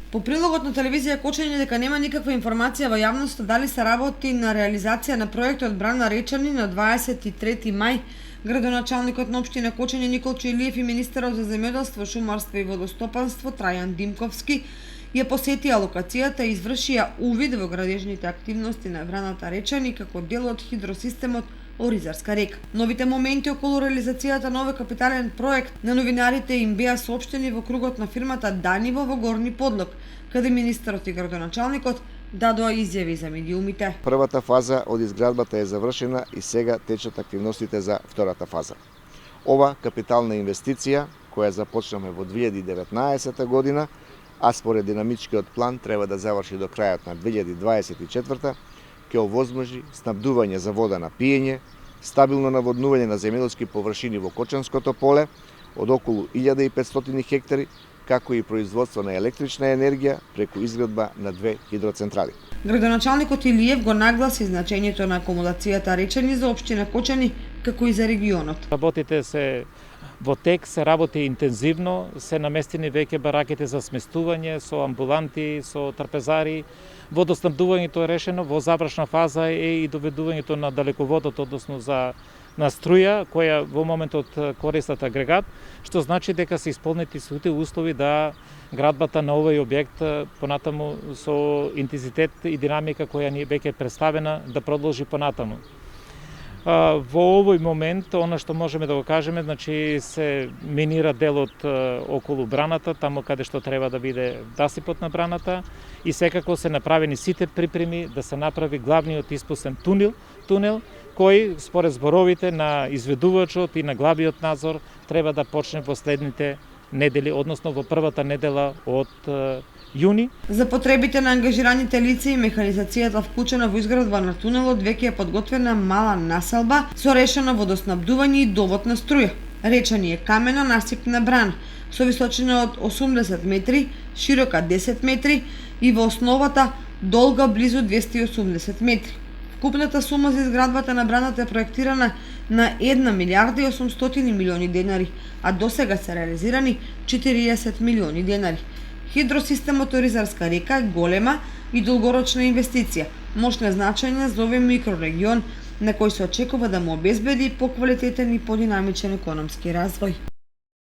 По прилогот на телевизија Кочани дека нема никаква информација во јавноста дали се работи на реализација на проектот Брана Речани на 23 мај, градоначалникот на општина Кочани Николчо Илиев и министерот за земјоделство, шумарство и водостопанство Трајан Димковски ја посетија локацијата и извршија увид во градежните активности на Браната Речани како дел од хидросистемот Оризарска река. Новите моменти околу реализацијата на овој капитален проект на новинарите им беа соопштени во кругот на фирмата Даниво во Горни Подлог, каде министерот и градоначалникот дадоа изјави за медиумите. Првата фаза од изградбата е завршена и сега течат активностите за втората фаза. Ова капитална инвестиција, која започнаме во 2019 година, а според динамичкиот план треба да заврши до крајот на 2024, ќе овозможи снабдување за вода на пиење, стабилно наводнување на земјоделски површини во Кочанското поле од околу 1500 хектари, како и производство на електрична енергија преку изградба на 2 хидроцентрали. Градоначалникот Илиев го нагласи значењето на акумулацијата Речани за општина Кочани, како и за регионот. Работите се во тек, се работи интензивно, се наместени веќе бараките за сместување со амбуланти, со трпезари. Водоснабдувањето е решено, во завршна фаза е и доведувањето на далеководот, односно на струја, која во моментот користат агрегат, што значи дека се исполнети сите услови да градбата на овој објект понатаму со интензитет и динамика која ни веќе представена да продолжи понатаму. Во овој момент, она што можеме да го кажеме, значи се минира делот околу браната, таму каде што треба да биде насипот на браната и секако се направени сите припреми да се направи главниот испустен тунел, кој според зборовите на изведувачот и на главниот надзор треба да почне во следните недели, односно во првата недела од јуни. За потребите на ангажираните лица и механизацијата вклучена во изградба на тунелот веќе е подготвена мала населба со решено водоснабдување и довод на струја. Речани е камена насипна брана со височина од 80 метри, широка 10 метри и во основата долга близу 280 метри. Вкупната сума за изградбата на браната е проектирана на 1 милиарда и 800 милиони денари, а досега се реализирани 40 милиони денари. Хидросистемот Оризарска река е голема и долгорочна инвестиција, мощна значајна за овој микрорегион на кој се очекува да му обезбеди поквалитетен и подинамичен економски развој.